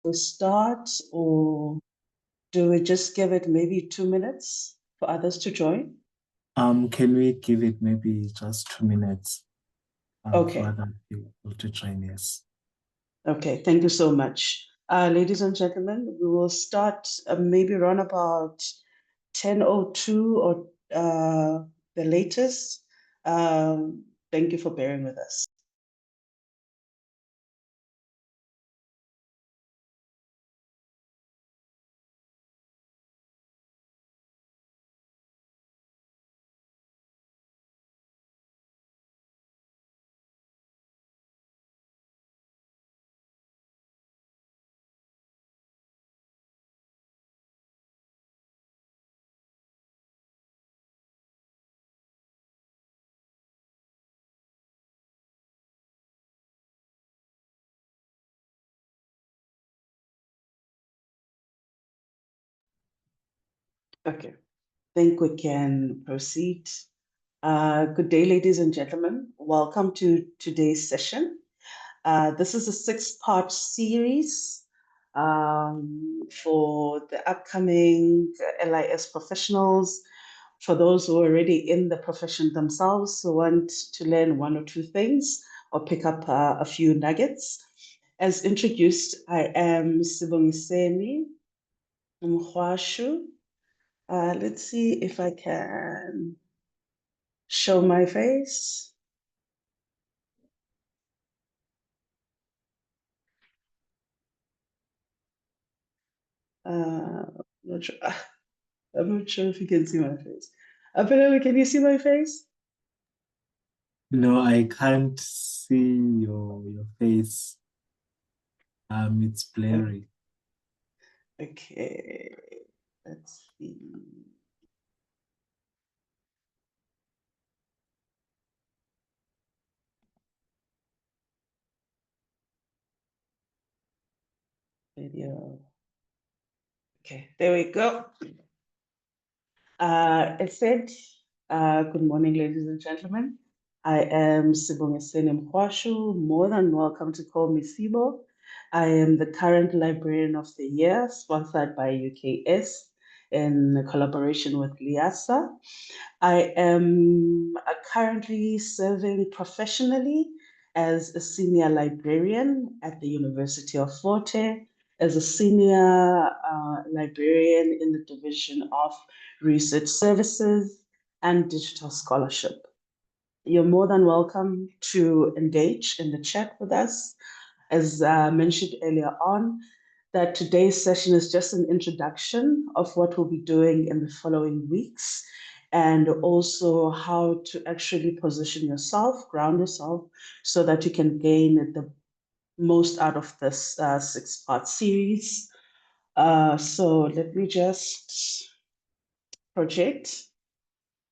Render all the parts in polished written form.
we start, or do we just give it maybe 2 minutes for others to join? Can we give it maybe just 2 minutes Okay. for other people to join us? Okay, thank you so much. Ladies and gentlemen, we will start maybe around about 10:02 or the latest. Thank you for bearing with us. Okay, think we can proceed. Good day, ladies and gentlemen. Welcome to today's session. This is a 6-part series for the upcoming LIS professionals, for those who are already in the profession themselves who want to learn 1 or 2 things or pick up a few nuggets. As introduced, I am Sibongiseni Mkhwashu. Let's see if I can show my face. Not sure. I'm not sure if you can see my face. Apparently, can you see my face? No, I can't see your face. It's blurry. Okay, let's see. Video. Okay, there we go. It said, good morning, ladies and gentlemen. I am Sibongiseni Mkhwashu. More than welcome to call me Sibo. I am the current Librarian of the Year, sponsored by UKS in collaboration with LIASA. I am currently serving professionally as a senior librarian at the University of Forte, as a senior librarian in the Division of Research Services and Digital Scholarship. You're more than welcome to engage in the chat with us. As mentioned earlier on, that today's session is just an introduction of what we'll be doing in the following weeks, and also how to actually position yourself, ground yourself, so that you can gain the most out of this 6-part series. So let me just project.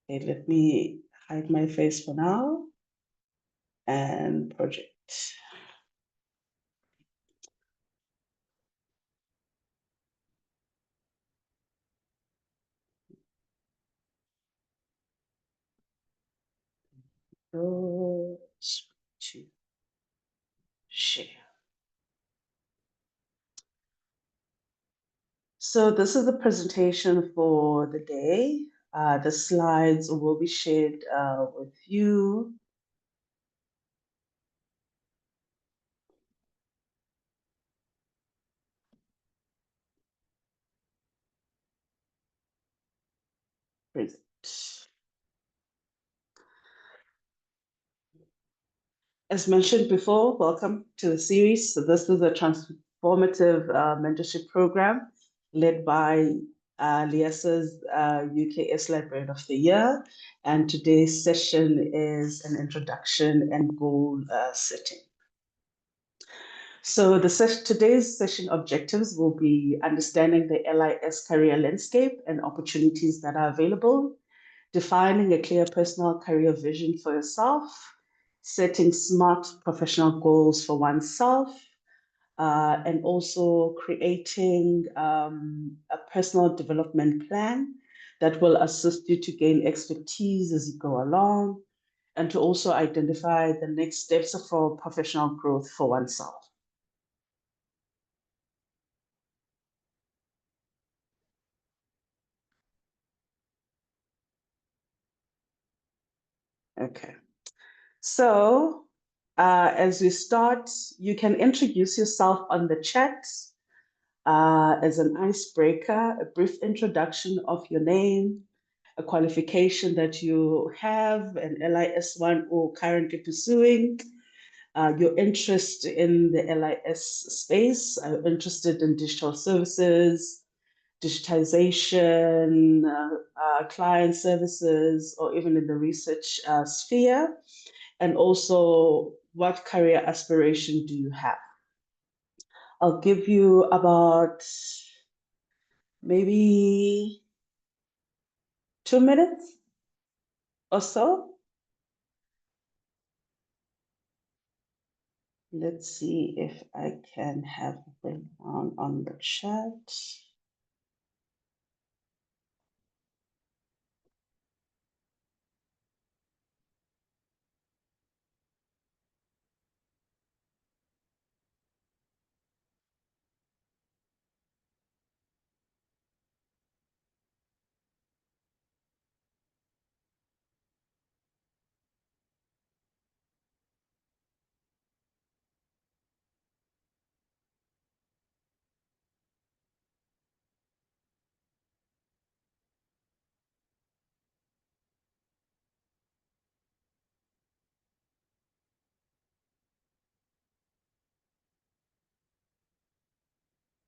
Okay, let me hide my face for now and project. Go to share. So this is the presentation for the day. The slides will be shared with you. Present. As mentioned before, welcome to the series. So this is a transformative mentorship program led by LIASA's UKS Librarian of the Year. And today's session is an introduction and goal setting. So today's session objectives will be understanding the LIS career landscape and opportunities that are available, defining a clear personal career vision for yourself, setting smart professional goals for oneself, and also creating a personal development plan that will assist you to gain expertise as you go along, and to also identify the next steps for professional growth for oneself. Okay. So as we start, you can introduce yourself on the chat as an icebreaker, a brief introduction of your name, a qualification that you have, an LIS1 or currently pursuing, your interest in the LIS space, interested in digital services, digitization, client services, or even in the research sphere, and also what career aspiration do you have? I'll give you about maybe 2 minutes or so. Let's see if I can have a breakdown on the chat.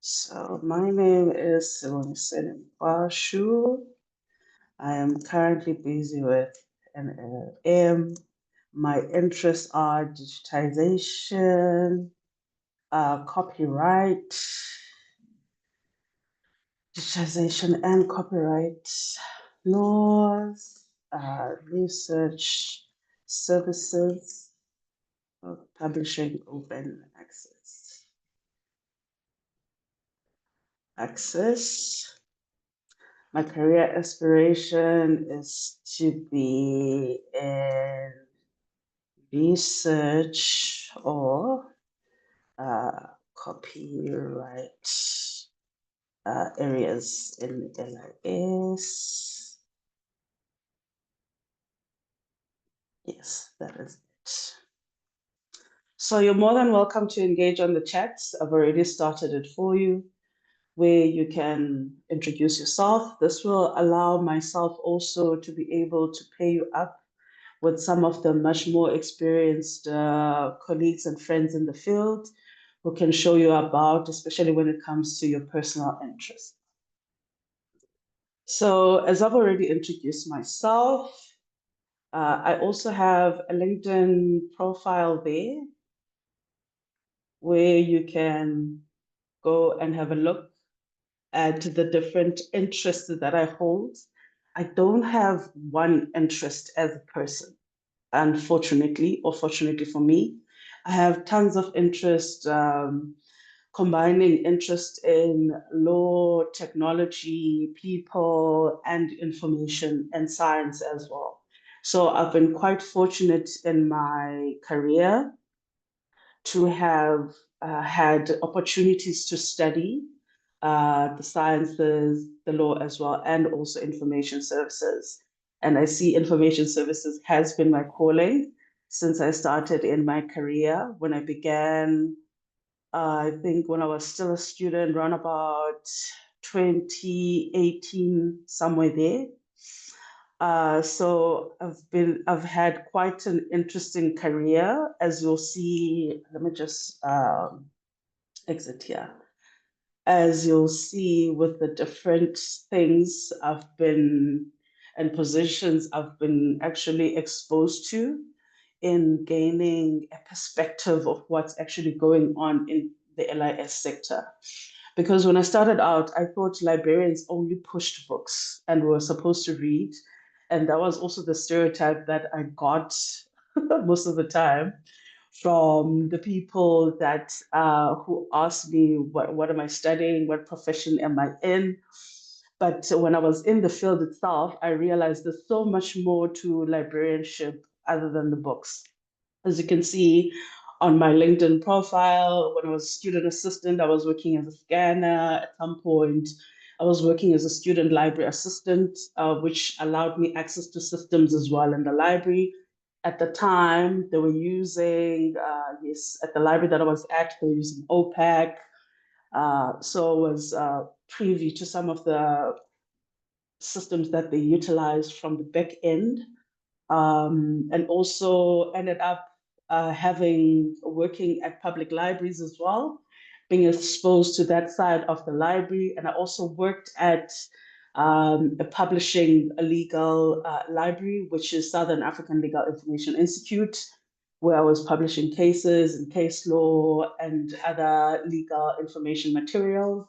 So my name is Shu. I am currently busy with an LLM. My interests are digitization, copyright, digitization and copyright laws, research services, publishing open access. My career aspiration is to be in research or copyright areas in LIS. Yes, that is it. So you're more than welcome to engage on the chat. I've already started it for you, where you can introduce yourself. This will allow myself also to be able to pair you up with some of the much more experienced colleagues and friends in the field who can show you about, especially when it comes to your personal interests. So as I've already introduced myself, I also have a LinkedIn profile there where you can go and have a look at the different interests that I hold. I don't have one interest as a person, unfortunately, or fortunately for me. I have tons of interest, combining interest in law, technology, people, and information and science as well. So I've been quite fortunate in my career to have had opportunities to study the sciences, the law as well, and also information services. And I see information services has been my calling since I started in my career. When I began, I think when I was still a student, around about 2018, somewhere there. So I've had quite an interesting career, as you'll see. Let me just exit here. As you'll see with the different things I've been and positions I've been actually exposed to in gaining a perspective of what's actually going on in the LIS sector. Because when I started out, I thought librarians only pushed books and were supposed to read. And that was also the stereotype that I got most of the time from the people that who asked me what am I studying, what profession am I in. But when I was in the field itself, I realized there's so much more to librarianship other than the books. As you can see on my LinkedIn profile, when I was a student assistant, I was working as a scanner. At some point, I was working as a student library assistant, which allowed me access to systems as well in the library. At the time, they were using, yes, at the library that I was at, they were using OPAC. So I was privy to some of the systems that they utilized from the back end, and also ended up working at public libraries as well, being exposed to that side of the library. And I also worked at a legal library, which is Southern African Legal Information Institute, where I was publishing cases and case law and other legal information materials.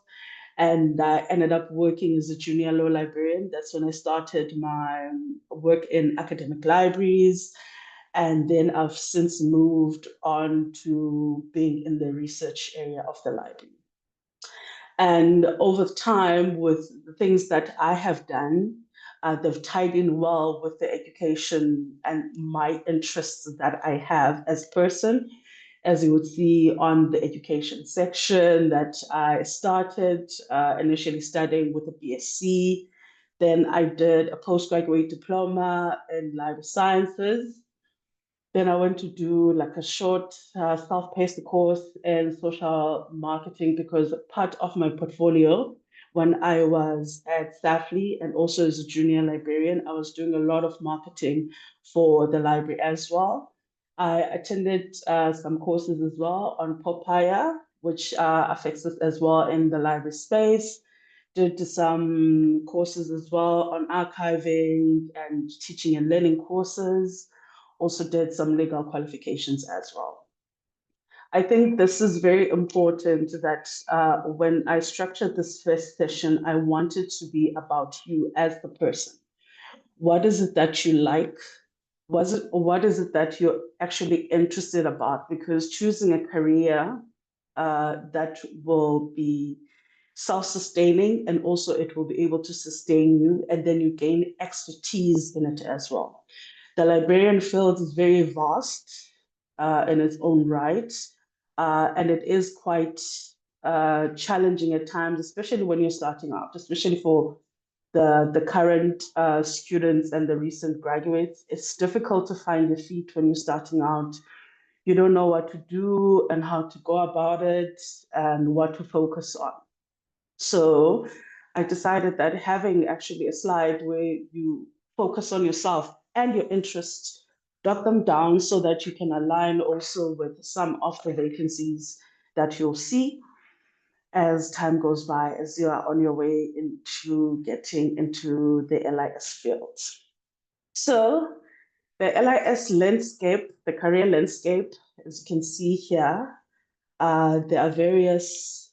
And I ended up working as a junior law librarian. That's when I started my work in academic libraries. And then I've since moved on to being in the research area of the library. And over time, with the things that I have done, they've tied in well with the education and my interests that I have as a person. As you would see on the education section, that I started initially studying with a BSc. Then I did a postgraduate diploma in library sciences. Then I went to do like a short self-paced course in social marketing, because part of my portfolio when I was at Safely and also as a junior librarian, I was doing a lot of marketing for the library as well. I attended some courses as well on Popeye, which affects us as well in the library space. Did some courses as well on archiving and teaching and learning courses. Also did some legal qualifications as well. I think this is very important that when I structured this first session, I wanted to be about you as the person. What is it that you like? What is it that you're actually interested about? Because choosing a career that will be self-sustaining, and also it will be able to sustain you, and then you gain expertise in it as well. The librarian field is very vast in its own right, and it is quite challenging at times, especially when you're starting out, especially for the current students and the recent graduates. It's difficult to find your feet when you're starting out. You don't know what to do and how to go about it and what to focus on. So I decided that having actually a slide where you focus on yourself and your interests, jot them down so that you can align also with some of the vacancies that you'll see as time goes by, as you are on your way into getting into the LIS field. So the LIS landscape, the career landscape, as you can see here, there are various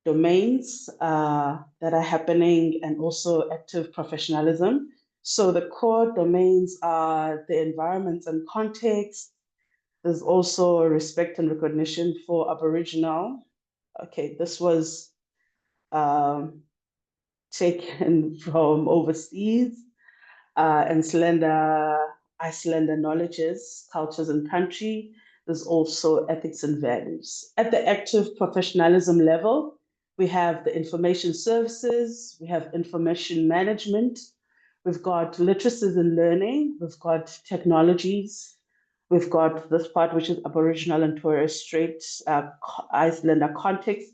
domains that are happening, and also active professionalism. So the core domains are the environments and context. There's also respect and recognition for Aboriginal. Okay, this was taken from overseas, and Islander knowledges, cultures, and country. There's also ethics and values. At the active professionalism level, we have the information services, we have information management, we've got literacies and learning, we've got technologies, we've got this part which is Aboriginal and Torres Strait Islander context.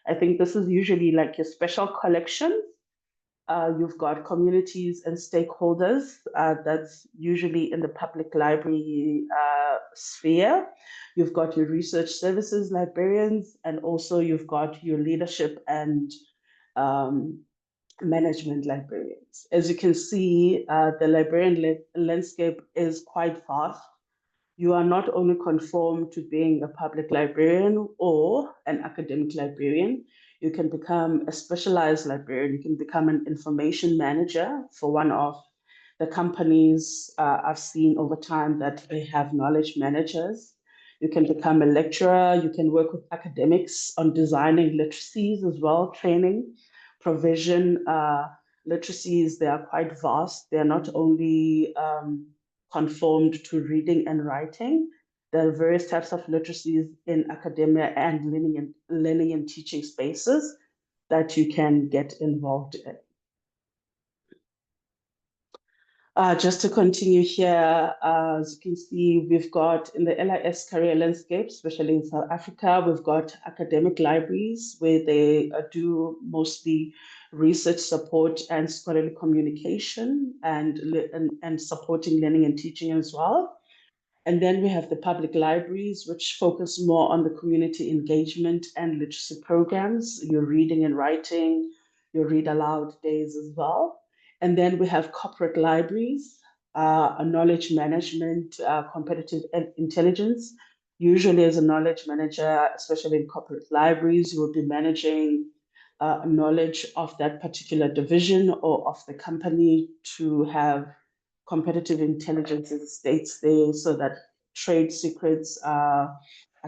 I think this is usually like your special collection. You've got communities and stakeholders. That's usually in the public library sphere. You've got your research services librarians, and also you've got your leadership and management librarians. As you can see, the librarian landscape is quite vast. You are not only conformed to being a public librarian or an academic librarian, you can become a specialized librarian. You can become an information manager for one of the companies I've seen over time that they have knowledge managers. You can become a lecturer. You can work with academics on designing literacies as well, training, provision. Literacies, they are quite vast. They're not only conformed to reading and writing. There are various types of literacies in academia and learning and teaching spaces that you can get involved in. Just to continue here, as you can see, we've got in the LIS career landscape, especially in South Africa, we've got academic libraries where they do mostly research support and scholarly communication and supporting learning and teaching as well. And then we have the public libraries, which focus more on the community engagement and literacy programs, your reading and writing, your read aloud days as well. And then we have corporate libraries, knowledge management, competitive intelligence. Usually, as a knowledge manager, especially in corporate libraries, you will be managing knowledge of that particular division or of the company to have competitive intelligence in the states there so that trade secrets are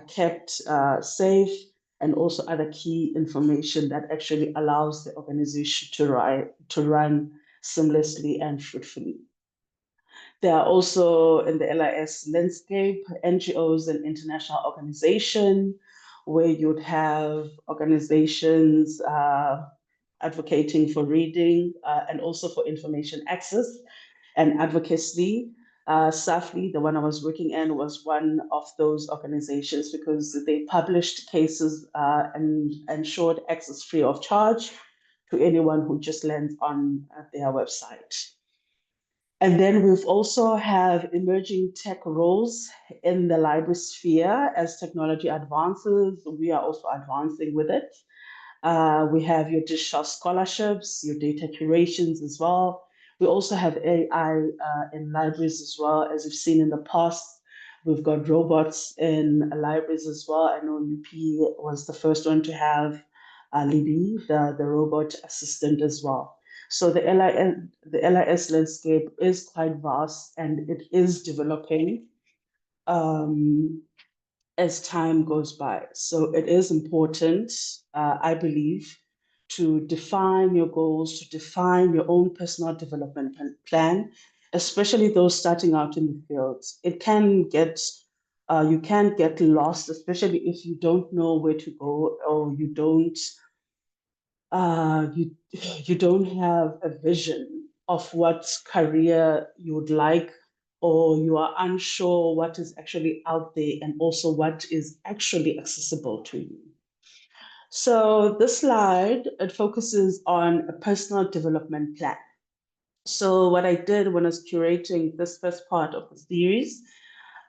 kept safe, and also other key information that actually allows the organization to run seamlessly and fruitfully. There are also in the LIS landscape, NGOs and international organizations, where you'd have organizations advocating for reading and also for information access and advocacy. SAFLI, the one I was working in, was one of those organizations because they published cases and ensured access free of charge to anyone who just lands on their website. And then we've also have emerging tech roles in the library sphere. As technology advances, we are also advancing with it. We have your digital scholarships, your data curations as well. We also have AI in libraries as well, as we've seen in the past. We've got robots in libraries as well. I know UP was the first one to have Libby, the robot assistant as well. So the LIS landscape is quite vast and it is developing. As time goes by. So it is important, I believe, to define your goals, to define your own personal development plan, especially those starting out in the fields. It can get, you can get lost, especially if you don't know where to go or you don't have a vision of what career you would like, or you are unsure what is actually out there and also what is actually accessible to you. So this slide, it focuses on a personal development plan. So what I did when I was curating this first part of the series,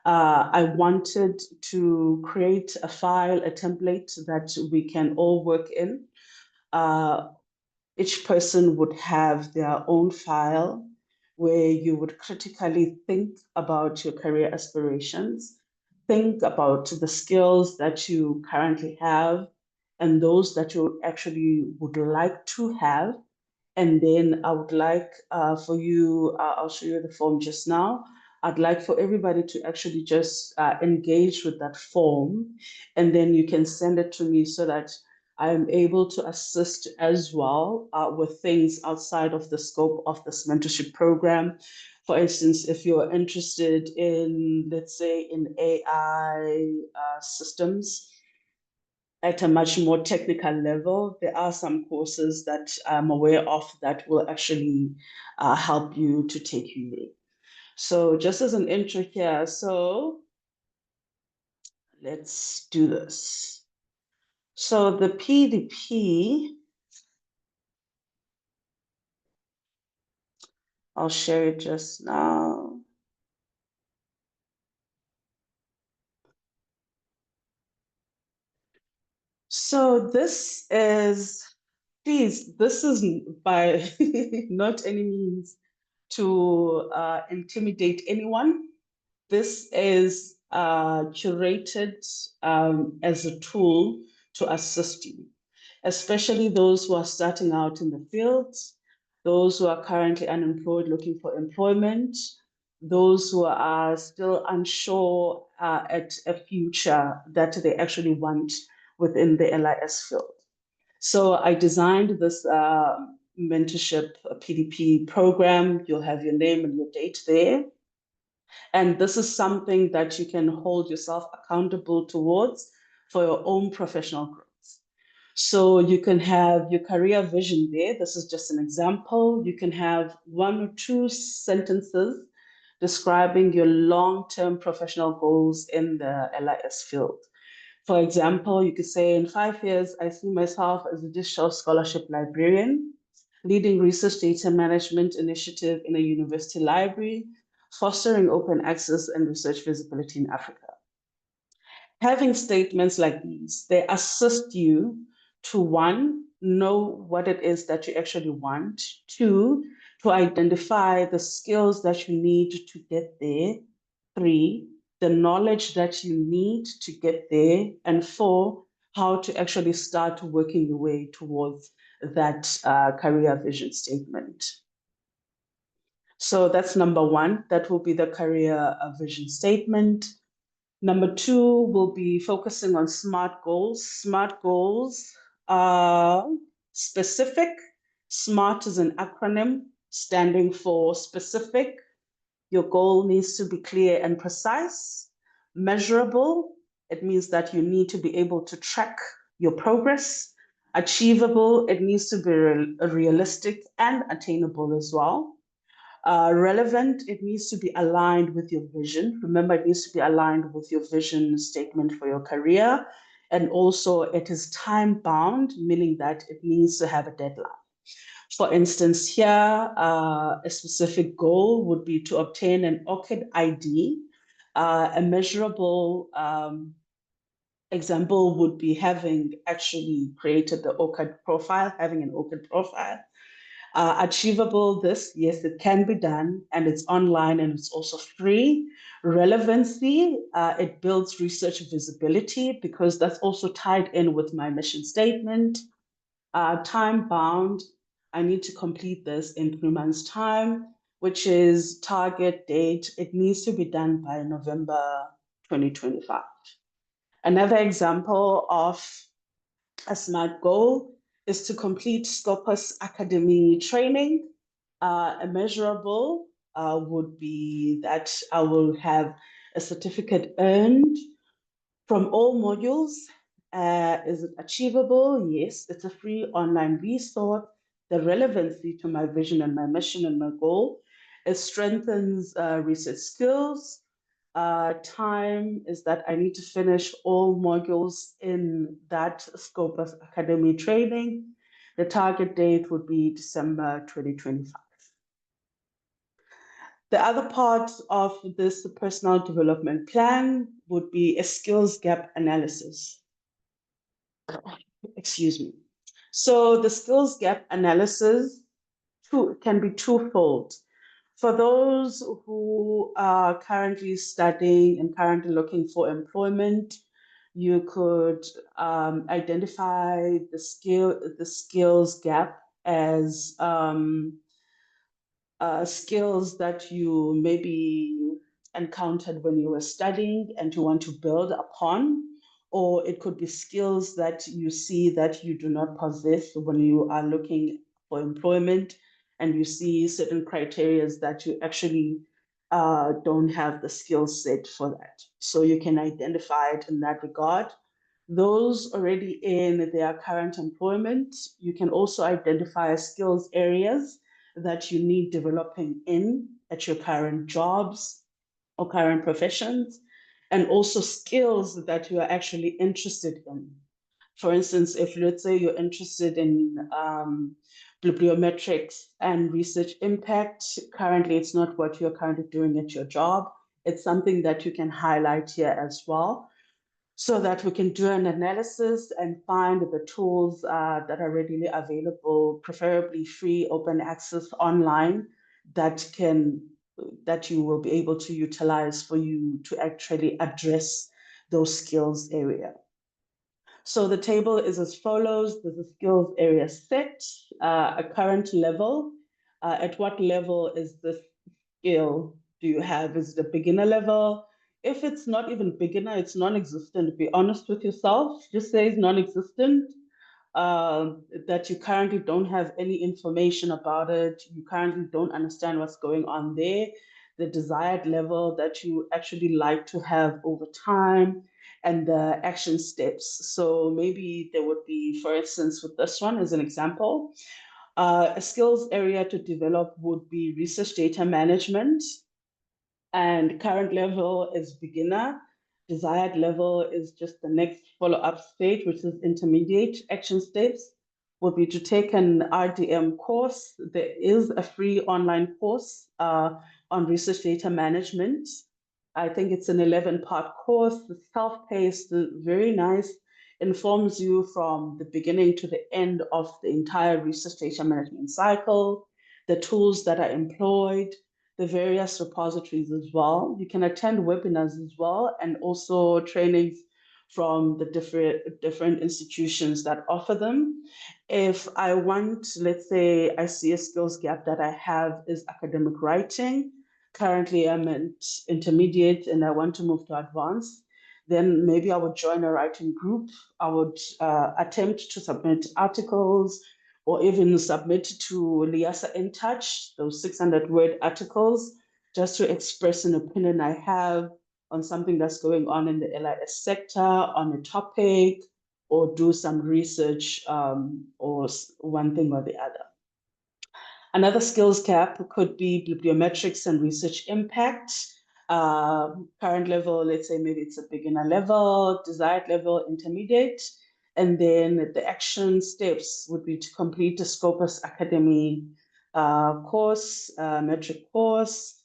I wanted to create a file, a template that we can all work in. Each person would have their own file where you would critically think about your career aspirations, think about the skills that you currently have and those that you actually would like to have. And then I would like for you, I'll show you the form just now. I'd like for everybody to actually just engage with that form, and then you can send it to me so that I am able to assist as well with things outside of the scope of this mentorship program. For instance, if you're interested in, let's say, in AI systems, at a much more technical level, there are some courses that I'm aware of that will actually help you to take you there. So just as an intro here, so let's do this. So the PDP, I'll share it just now. So this is, please, this is by not any means to intimidate anyone. This is curated as a tool to assist you, especially those who are starting out in the fields, those who are currently unemployed looking for employment, those who are still unsure at a future that they actually want within the LIS field. So I designed this mentorship PDP program. You'll have your name and your date there. And this is something that you can hold yourself accountable towards for your own professional growth. So you can have your career vision there. This is just an example. You can have 1 or 2 sentences describing your long-term professional goals in the LIS field. For example, you could say, in 5 years, I see myself as a digital scholarship librarian, leading research data management initiative in a university library, fostering open access and research visibility in Africa. Having statements like these, they assist you to, one, know what it is that you actually want, two, to identify the skills that you need to get there, three, the knowledge that you need to get there, and four, how to actually start working your way towards that career vision statement. So that's number one. That will be the career vision statement. Number two will be focusing on SMART goals. SMART goals are specific. SMART is an acronym standing for specific. Your goal needs to be clear and precise. Measurable, it means that you need to be able to track your progress. Achievable, it needs to be realistic and attainable as well. Relevant, it needs to be aligned with your vision. Remember, it needs to be aligned with your vision statement for your career. And also, it is time bound, meaning that it needs to have a deadline. For instance, here, a specific goal would be to obtain an ORCID ID. A measurable example would be having actually created the ORCID profile, having an ORCID profile. Achievable, this, yes, it can be done, and it's online and it's also free. Relevancy, it builds research visibility because that's also tied in with my mission statement. Time bound, I need to complete this in 3 months' time, which is target date. It needs to be done by November 2025. Another example of a SMART goal is to complete Scopus Academy training. A measurable would be that I will have a certificate earned from all modules. Is it achievable? Yes, it's a free online resource. The relevancy to my vision and my mission and my goal, it strengthens research skills. Time is that I need to finish all modules in that Scopus Academy training. The target date would be December 2025. The other part of this personal development plan would be a skills gap analysis. Excuse me. So the skills gap analysis can be twofold. For those who are currently studying and currently looking for employment, you could identify the skills gap as skills that you maybe encountered when you were studying and you want to build upon, or it could be skills that you see that you do not possess when you are looking for employment and you see certain criteria that you actually don't have the skill set for that. So you can identify it in that regard. Those already in their current employment, you can also identify skills areas that you need developing in at your current jobs or current professions, and also skills that you are actually interested in. For instance, if let's say you're interested in bibliometrics and research impact, currently it's not what you're currently doing at your job. It's something that you can highlight here as well, so that we can do an analysis and find the tools that are readily available, preferably free, open access online, that you will be able to utilize for you to actually address those skills area. So the table is as follows. There's a skills area set, a current level. At what level is the skill do you have? Is it a beginner level? If it's not even beginner, it's non-existent. Be honest with yourself. Just say it's non-existent. That you currently don't have any information about it. You currently don't understand what's going on there. The desired level that you actually like to have over time. and the action steps. So maybe there would be, for instance, with this one as an example, a skills area to develop would be research data management, and current level is beginner. Desired level is just the next follow-up stage, which is intermediate. Action steps would be to take an RDM course. There is a free online course on research data management. I think it's an 11-part course. It's self-paced, very nice, informs you from the beginning to the end of the entire research data management cycle, the tools that are employed, the various repositories as well. You can attend webinars as well, and also trainings from the different institutions that offer them. If I want, let's say I see a skills gap that I have is academic writing. Currently I'm at intermediate and I want to move to advanced, then maybe I would join a writing group. I would attempt to submit articles, or even submit to LIASA In Touch, those 600-word articles, just to express an opinion I have on something that's going on in the LIS sector, on a topic, or do some research or one thing or the other. Another skills gap could be bibliometrics and research impact. Current level, let's say maybe it's a beginner level, desired level, intermediate. And then the action steps would be to complete a Scopus Academy course, metric course.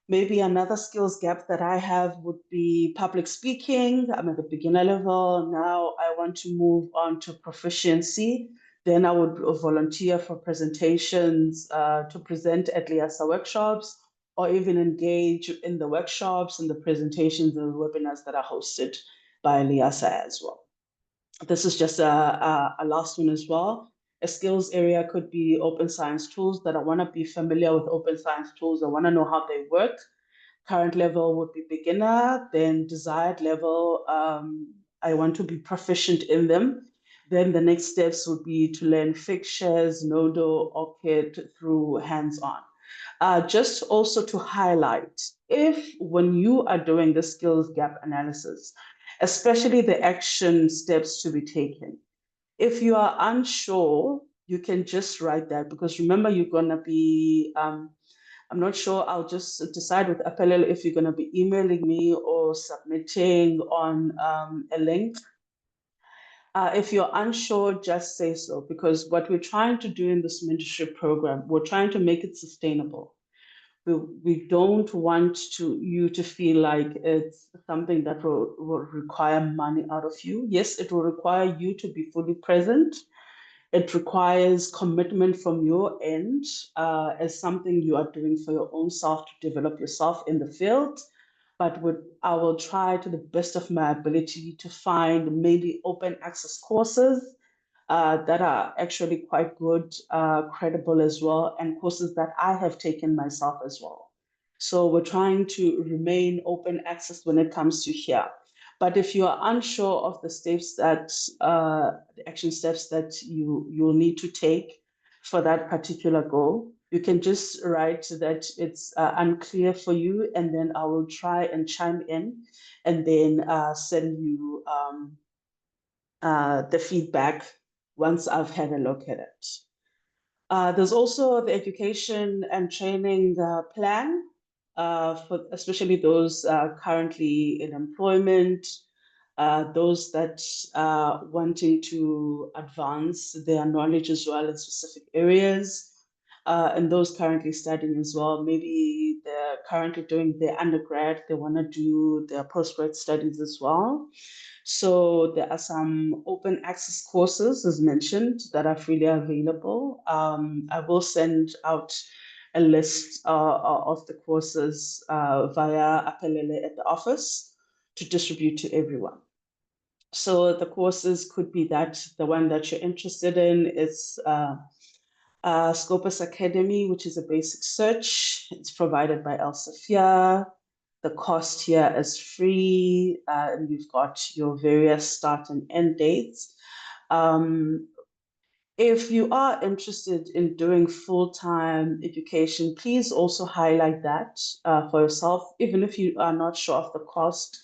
Maybe another skills gap that I have would be public speaking. I'm at the beginner level. Now I want to move on to proficiency. Then I would volunteer for presentations to present at LIASA workshops, or even engage in the workshops and the presentations and webinars that are hosted by LIASA as well. This is just a last one as well. A skills area could be open science tools, that I want to be familiar with open science tools. I want to know how they work. Current level would be beginner, then desired level, I want to be proficient in them. Then the next steps would be to learn Figures, Nodo, ORCID through hands-on. Just also to highlight, if when you are doing the skills gap analysis, especially the action steps to be taken, if you are unsure, you can just write that, because remember, you're going to be, I'm not sure, I'll just decide with Apelele if you're going to be emailing me or submitting on a link. If you're unsure, just say so, because what we're trying to do in this mentorship program, we're trying to make it sustainable. We don't want you to feel like it's something that will require money out of you. Yes, it will require you to be fully present. It requires commitment from your end as something you are doing for your own self to develop yourself in the field. But I will try to the best of my ability to find maybe open access courses that are actually quite good, credible as well, and courses that I have taken myself as well. So we're trying to remain open access when it comes to here. But if you are unsure of the steps that, the action steps that you'll need to take for that particular goal, you can just write that it's unclear for you, and then I will try and chime in and then send you the feedback once I've had a look at it. There's also the education and training plan for especially those currently in employment, those that are wanting to advance their knowledge as well in specific areas, and those currently studying as well. Maybe they're currently doing their undergrad, they want to do their postgrad studies as well. So there are some open access courses, as mentioned, that are freely available. I will send out a list of the courses via Apelele at the office to distribute to everyone. So the courses could be that the one that you're interested in is Scopus Academy, which is a basic search. It's provided by Elsevier. The cost here is free, and you've got your various start and end dates. If you are interested in doing full-time education, please also highlight that for yourself, even if you are not sure of the cost.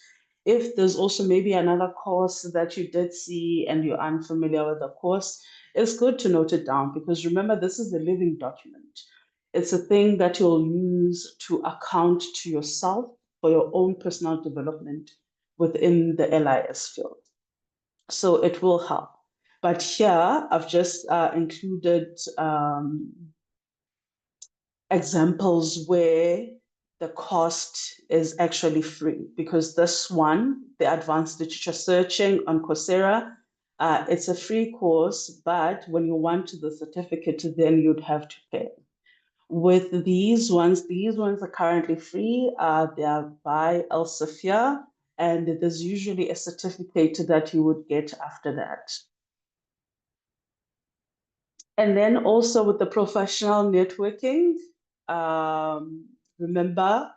If there's also maybe another course that you did see and you're unfamiliar with the course, it's good to note it down, because remember, this is a living document. It's a thing that you'll use to account to yourself for your own personal development within the LIS field. So it will help. But here I've just included examples where the cost is actually free, because this one, the advanced literature searching on Coursera, it's a free course, but when you want the certificate, then you'd have to pay. With these ones are currently free. They are by Elsevier, and there's usually a certificate that you would get after that. And then also with the professional networking, remember,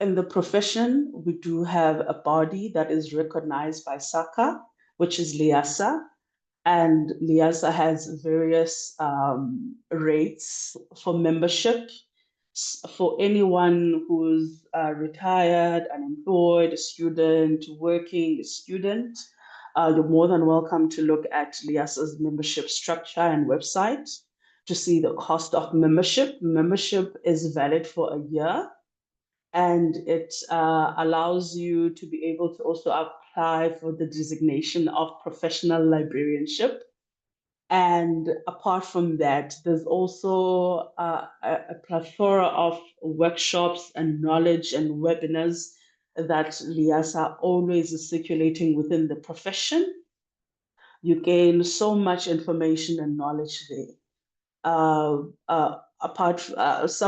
in the profession, we do have a body that is recognized by SACA, which is LIASA. And LIASA has various rates for membership. For anyone who's retired, unemployed, a student, working, a student, you're more than welcome to look at LIASA's membership structure and website to see the cost of membership. Membership is valid for a year, and it allows you to be able to also apply for the designation of professional librarianship. And apart from that, there's also a plethora of workshops and knowledge and webinars that LIASA always is circulating within the profession. You gain so much information and knowledge there. Some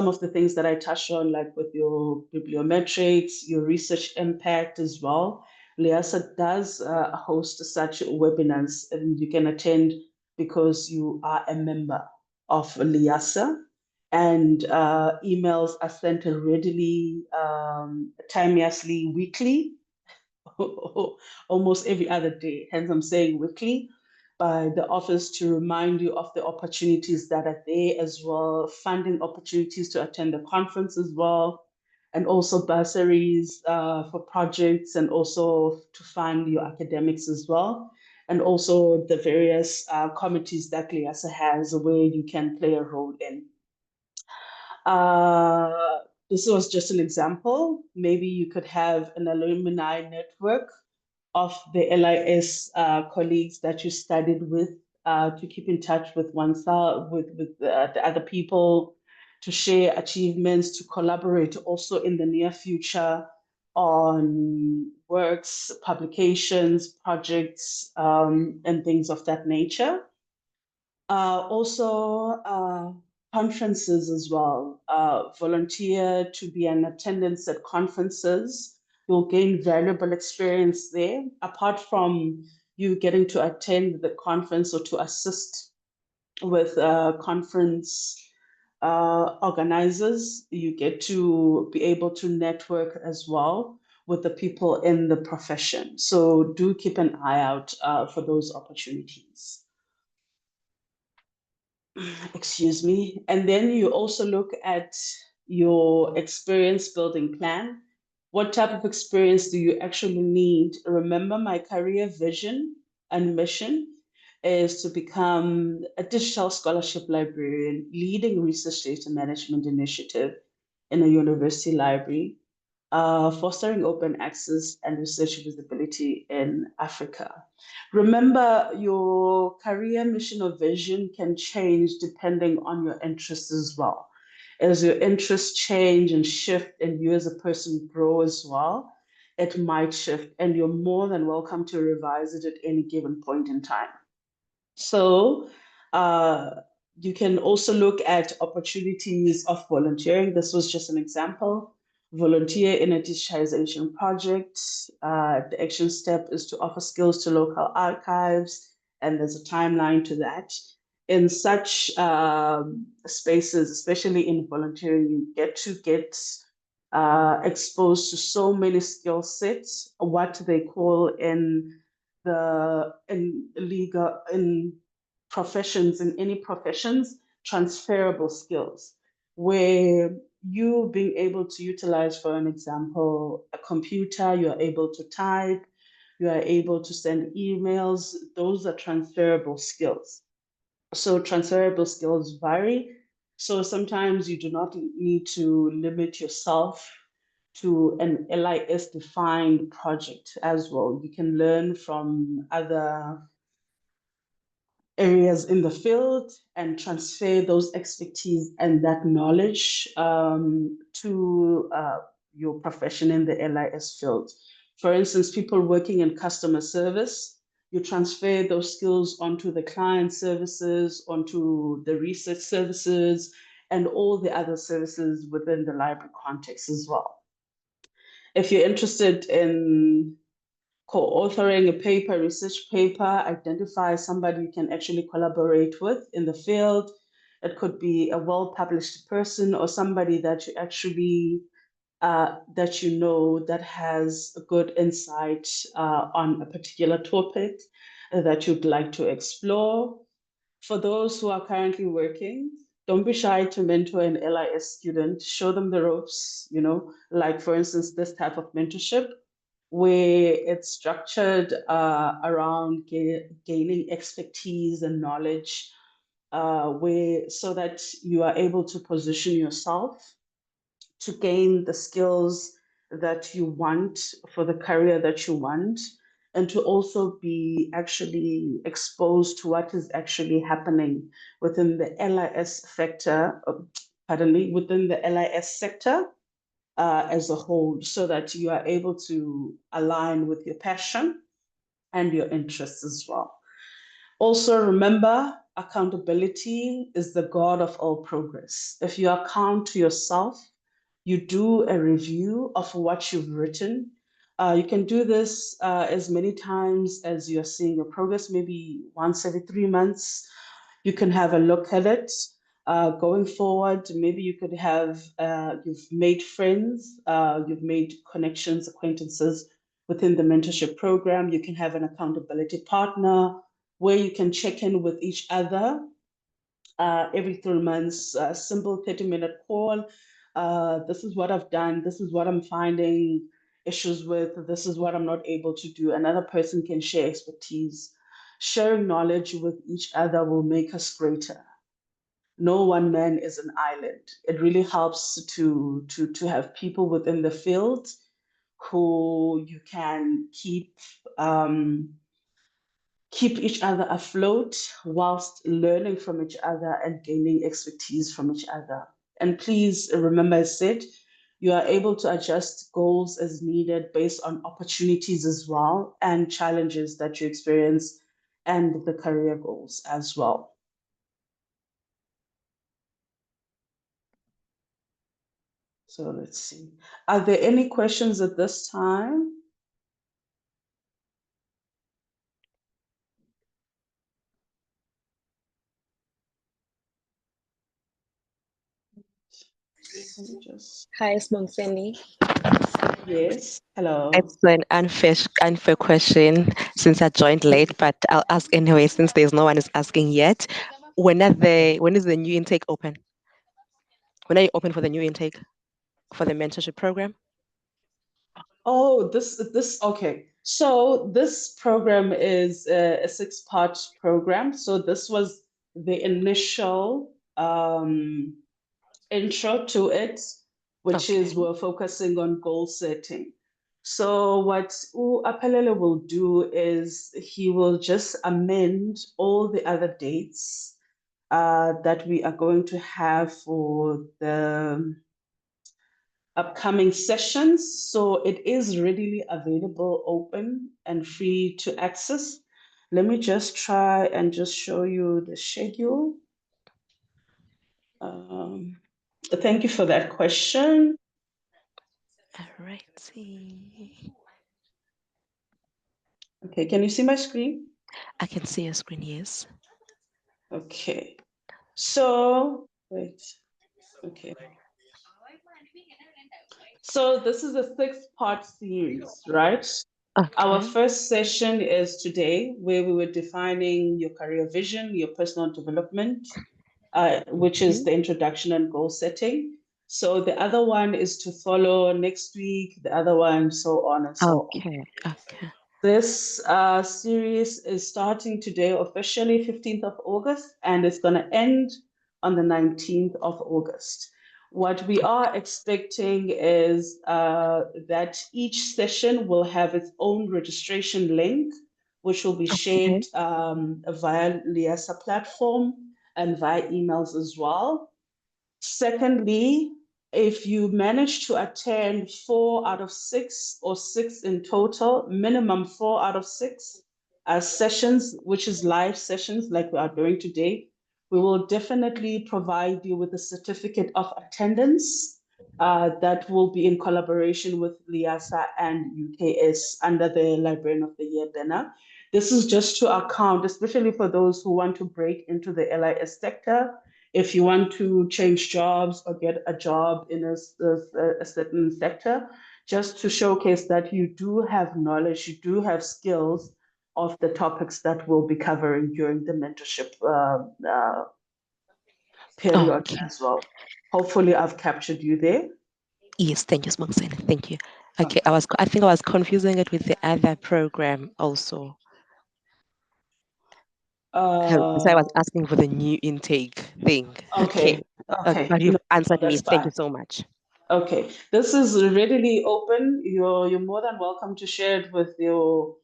of the things that I touched on, like with your bibliometrics, your research impact as well, LIASA does host such webinars, and you can attend because you are a member of LIASA, and emails are sent readily, timelessly, weekly, almost every other day. Hence, I'm saying weekly, by the office to remind you of the opportunities that are there as well, funding opportunities to attend the conference as well, and also bursaries for projects, and also to fund your academics as well. And also the various committees that LIASA has where you can play a role in. This was just an example. Maybe you could have an alumni network of the LIS colleagues that you studied with, to keep in touch with oneself, with the other people, to share achievements, to collaborate also in the near future on works, publications, projects, and things of that nature. Also, conferences as well. Volunteer to be in attendance at conferences. You'll gain valuable experience there. Apart from you getting to attend the conference or to assist with conference organizers, you get to be able to network as well with the people in the profession. So do keep an eye out for those opportunities. Excuse me. And then you also look at your experience building plan. What type of experience do you actually need? Remember, my career vision and mission is to become a digital scholarship librarian, leading research data management initiative in a university library, fostering open access and research visibility in Africa. Remember, your career mission or vision can change depending on your interests as well. As your interests change and shift, and you as a person grow as well, it might shift, and you're more than welcome to revise it at any given point in time. So you can also look at opportunities of volunteering. This was just an example. Volunteer in a digitization project. The action step is to offer skills to local archives, and there's a timeline to that. In such spaces, especially in volunteering, you get to get exposed to so many skill sets, what they call in professions, in any professions, transferable skills, where you being able to utilize, for an example, a computer, you are able to type, you are able to send emails, those are transferable skills. So transferable skills vary. So sometimes you do not need to limit yourself to an LIS defined project as well. You can learn from other areas in the field and transfer those expertise and that knowledge to your profession in the LIS field. For instance, people working in customer service, you transfer those skills onto the client services, onto the research services, and all the other services within the library context as well. If you're interested in co-authoring a paper, research paper, identify somebody you can actually collaborate with in the field. It could be a well-published person or somebody that you actually that you know that has a good insight on a particular topic that you'd like to explore. For those who are currently working, don't be shy to mentor an LIS student. Show them the ropes, like for instance, this type of mentorship where it's structured around gaining expertise and knowledge, so that you are able to position yourself to gain the skills that you want for the career that you want, and to also be actually exposed to what is actually happening within the LIS sector, within the LIS sector as a whole, so that you are able to align with your passion and your interests as well. Also, remember, accountability is the God of all progress. If you account to yourself, you do a review of what you've written. You can do this as many times as you're seeing your progress, maybe once every 3 months. You can have a look at it. Going forward, maybe you could have, you've made friends, you've made connections, acquaintances within the mentorship program. You can have an accountability partner where you can check in with each other every 3 months, a simple 30-minute call. This is what I've done. This is what I'm finding issues with. This is what I'm not able to do. Another person can share expertise. Sharing knowledge with each other will make us greater. No one man is an island. It really helps to have people within the field who you can keep each other afloat whilst learning from each other and gaining expertise from each other. And please remember, I said, you are able to adjust goals as needed based on opportunities as well and challenges that you experience and the career goals as well. So let's see. Are there any questions at this time? Hi, Smongseni. Yes, hello. It's an unfair question since I joined late, but I'll ask anyway since there's no one is asking yet. When is the new intake open? When are you open for the new intake for the mentorship program? Oh, okay. So this program is a 6-part program. So this was the initial intro to it, which is we're focusing on goal setting. So what Apelele will do is he will just amend all the other dates that we are going to have for the upcoming sessions. So it is readily available, open and free to access. Let me just try and just show you the schedule. Thank you for that question. All right. Okay, can you see my screen? I can see your screen, yes. Okay, so wait, okay. So this is a 6-part series, right? Our first session is today, where we were defining your career vision, your personal development, which is the introduction and goal setting. So the other one is to follow next week, the other one, so on and so on. Okay. Okay. This series is starting today, officially 15th of August, and it's going to end on the 19th of August. What we are expecting is that each session will have its own registration link, which will be shared via LIASA platform and via emails as well. Secondly, if you manage to attend 4 out of 6 or 6 in total, minimum 4 out of 6 sessions, which is live sessions like we are doing today, we will definitely provide you with a certificate of attendance that will be in collaboration with LIASA and UKS under the Librarian of the Year banner. This is just to account, especially for those who want to break into the LIS sector. If you want to change jobs or get a job in a certain sector, just to showcase that you do have knowledge, you do have skills of the topics that we'll be covering during the mentorship period as well. Hopefully I've captured you there. Yes, thank you, Smoxen. Thank you. Okay, I think I was confusing it with the other program also. So I was asking for the new intake thing. Okay. But you've answered me. That's Thank you fine. so much. Okay, this is readily open. You're more than welcome to share it with your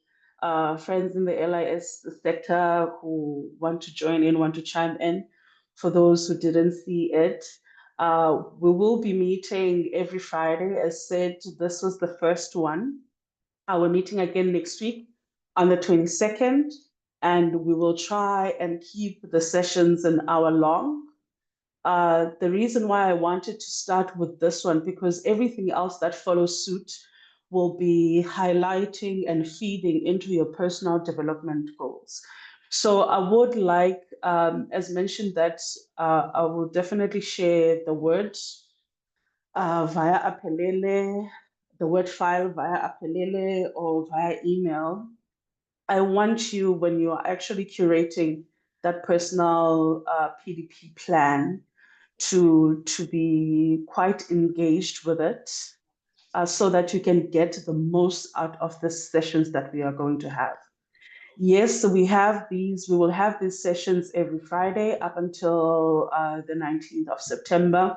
friends in the LIS sector who want to join in, want to chime in. For those who didn't see it, we will be meeting every Friday. As said, this was the first one. We're meeting again next week on the 22nd, and we will try and keep the sessions an hour long. The reason why I wanted to start with this one, because everything else that follows suit will be highlighting and feeding into your personal development goals. So I would like, as mentioned, that I will definitely share the word via Apelele, the word file via Apelele or via email. I want you, when you are actually curating that personal PDP plan, to be quite engaged with it so that you can get the most out of the sessions that we are going to have. Yes, so we will have these sessions every Friday up until the 19th of September,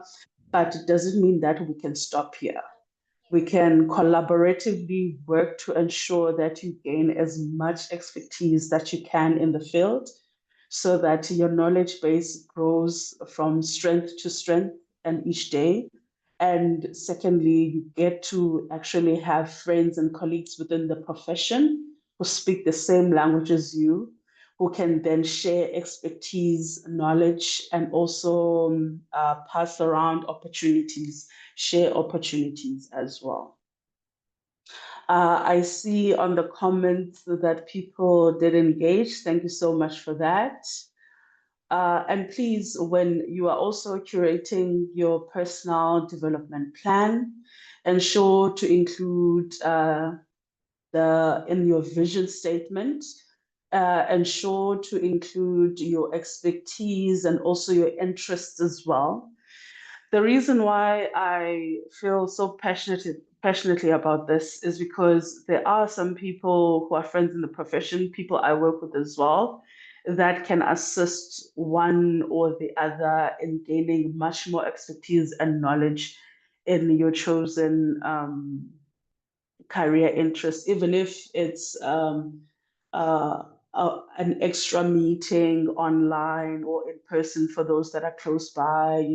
but it doesn't mean that we can stop here. We can collaboratively work to ensure that you gain as much expertise that you can in the field, so that your knowledge base grows from strength to strength and each day. And secondly, you get to actually have friends and colleagues within the profession who speak the same language as you, who can then share expertise, knowledge, and also pass around opportunities, share opportunities as well. I see on the comments that people did engage. Thank you so much for that. And please, when you are also curating your personal development plan, ensure to include in your vision statement, ensure to include your expertise and also your interests as well. The reason why I feel so passionately about this is because there are some people who are friends in the profession, people I work with as well, that can assist one or the other in gaining much more expertise and knowledge in your chosen career interest, even if it's an extra meeting online or in person for those that are close by,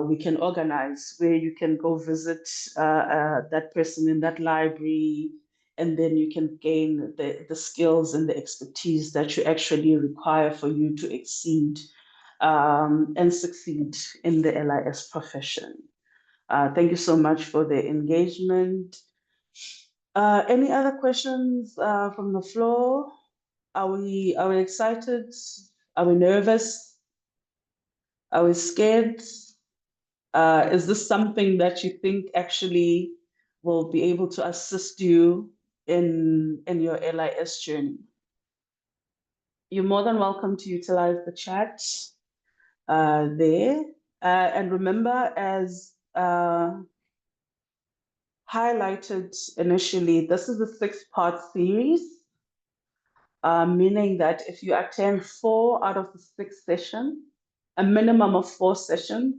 we can organize where you can go visit that person in that library, and then you can gain the skills and the expertise that you actually require for you to exceed and succeed in the LIS profession. Thank you so much for the engagement. Any other questions from the floor? Are we excited? Are we nervous? Are we scared? Is this something that you think actually will be able to assist you in your LIS journey? You're more than welcome to utilize the chat there. And remember, as highlighted initially, this is a 6-part series, meaning that if you attend 4 out of the 6 sessions, a minimum of 4 sessions,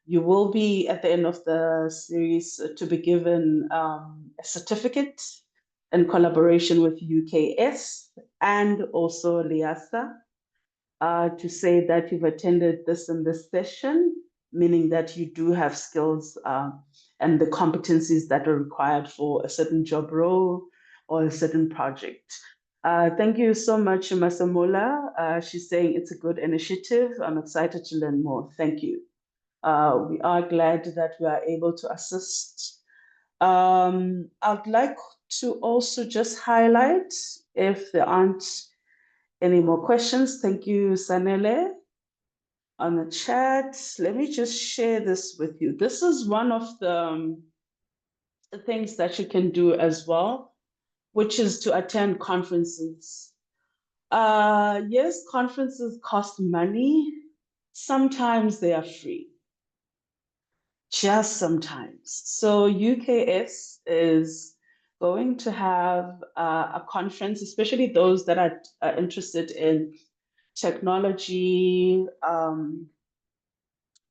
you will be at the end of the series to be given a certificate in collaboration with UKS and also LIASA to say that you've attended this and this session, meaning that you do have skills and the competencies that are required for a certain job role or a certain project. Thank you so much, Masamola. She's saying it's a good initiative. I'm excited to learn more. Thank you. We are glad that we are able to assist. I'd like to also just highlight, if there aren't any more questions, thank you, Sanele, on the chat. Let me just share this with you. This is one of the things that you can do as well, which is to attend conferences. Yes, conferences cost money. Sometimes they are free. Just sometimes. So UKS is going to have a conference, especially those that are interested in technology.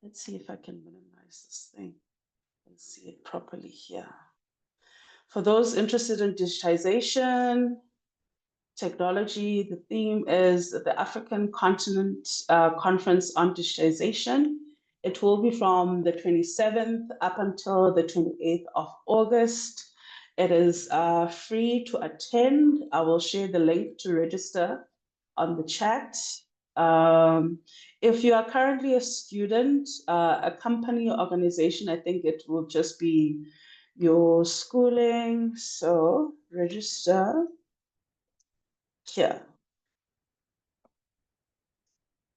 Let's see if I can minimize this thing and see it properly here. For those interested in digitization, technology, the theme is the African Continent Conference on Digitization. It will be from the 27th up until the 28th of August. It is free to attend. I will share the link to register on the chat. If you are currently a student, a company or organization, I think it will just be your schooling. So register here.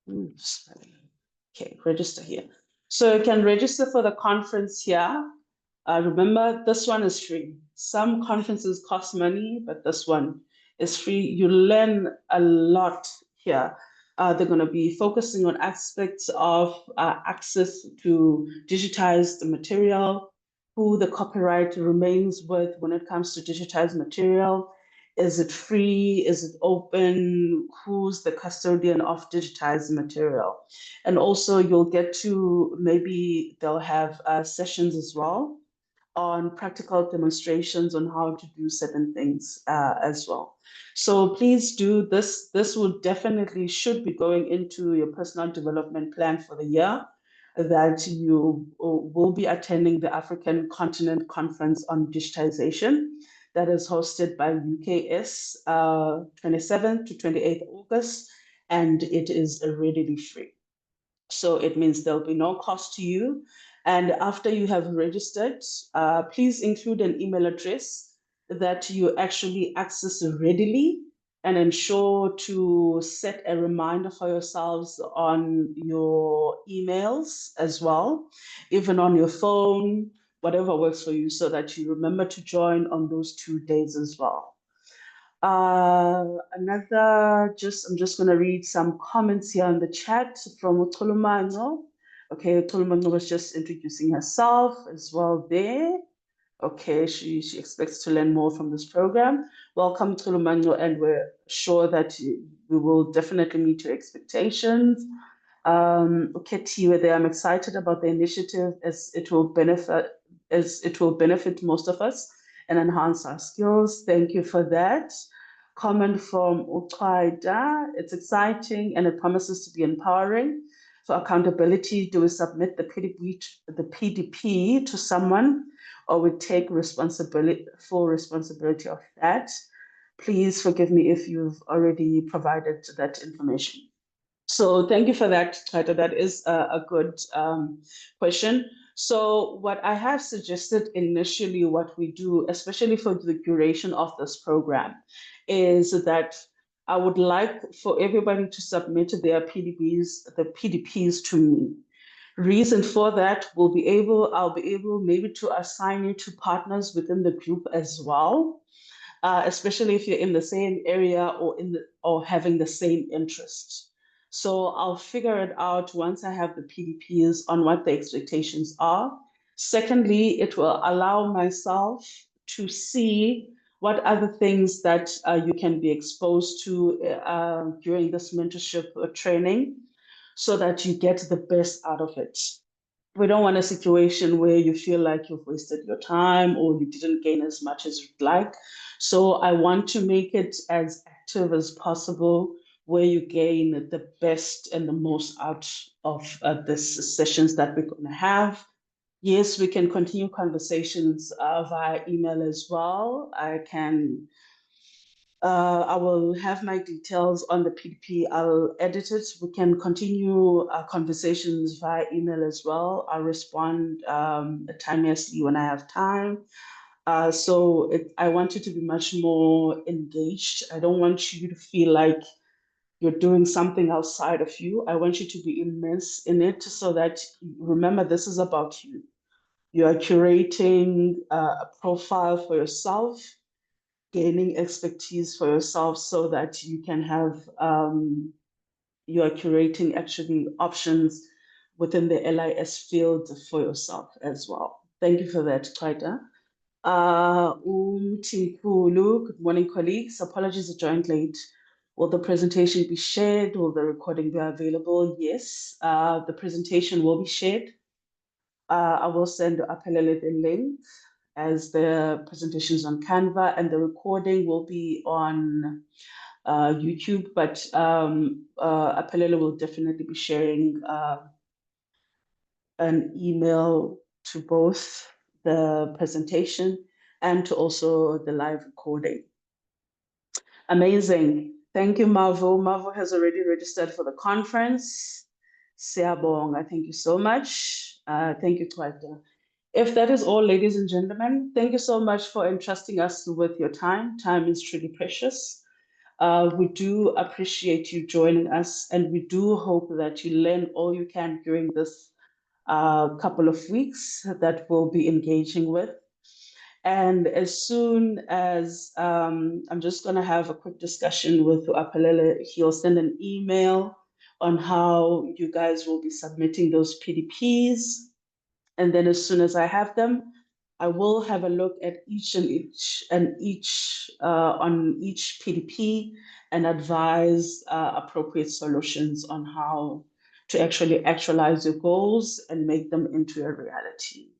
Oops. Okay, register here. So you can register for the conference here. Remember, this one is free. Some conferences cost money, but this one is free. You learn a lot here. They're going to be focusing on aspects of access to digitized material, who the copyright remains with when it comes to digitized material. Is it free? Is it open? Who's the custodian of digitized material? And also you'll get to, maybe they'll have sessions as well on practical demonstrations on how to do certain things as well. So please do this. This will definitely should be going into your personal development plan for the year, that you will be attending the African Continent Conference on Digitization that is hosted by UKS 27th to 28th August, and it is readily free. So it means there'll be no cost to you. And after you have registered, please include an email address that you actually access readily, and ensure to set a reminder for yourselves on your emails as well, even on your phone, whatever works for you, so that you remember to join on those 2 days as well. I'm just going to read some comments here in the chat from Utulumango. Okay, Utulumango was just introducing herself as well there. Okay, she expects to learn more from this program. Welcome, Utulumango, and we're sure that we will definitely meet your expectations. Okay, Tiwe there, I'm excited about the initiative as it will benefit most of us and enhance our skills. Thank you for that. Comment from Uqaida. It's exciting and it promises to be empowering. For accountability, do we submit the PDP to someone, or we take full responsibility of that? Please forgive me if you've already provided that information. So thank you for that, Taito. That is a good question. So what I have suggested initially, what we do, especially for the duration of this program, is that I would like for everybody to submit their PDPs to me. Reason for that, I'll be able maybe to assign you to partners within the group as well, especially if you're in the same area or having the same interests. So I'll figure it out once I have the PDPs on what the expectations are. Secondly, it will allow myself to see what other things that you can be exposed to during this mentorship training so that you get the best out of it. We don't want a situation where you feel like you've wasted your time or you didn't gain as much as you'd like. So I want to make it as active as possible where you gain the best and the most out of these sessions that we're going to have. Yes, we can continue conversations via email as well. I will have my details on the PDP. I'll edit it. We can continue our conversations via email as well. I'll respond timelessly when I have time. I want you to be much more engaged. I don't want you to feel like you're doing something outside of you. I want you to be immersed in it so that, remember, this is about you. You are curating a profile for yourself, gaining expertise for yourself so that you can have, you are curating actually options within the LIS field for yourself as well. Thank you for that, Qaida. Tinkulu, good morning, colleagues. Apologies I joined late. Will the presentation be shared? Will the recording be available? Yes, the presentation will be shared. I will send Apelele the link as the presentations on Canva, and the recording will be on YouTube, but Apelele will definitely be sharing an email to both the presentation and to also the live recording. Amazing. Thank you, Mavo. Mavo has already registered for the conference. Siabonga, thank you so much. Thank you, Kwaita. If that is all, ladies and gentlemen, thank you so much for entrusting us with your time. Time is truly precious. We do appreciate you joining us, and we do hope that you learn all you can during this couple of weeks that we'll be engaging with. And as soon as I'm just going to have a quick discussion with Apelele, he'll send an email on how you guys will be submitting those PDPs. And then as soon as I have them, I will have a look at each on each PDP and advise appropriate solutions on how to actually actualize your goals and make them into a reality.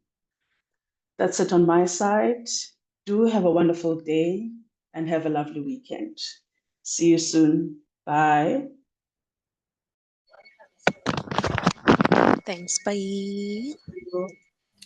That's it on my side. Do have a wonderful day and have a lovely weekend. See you soon. Bye. Thanks. Bye.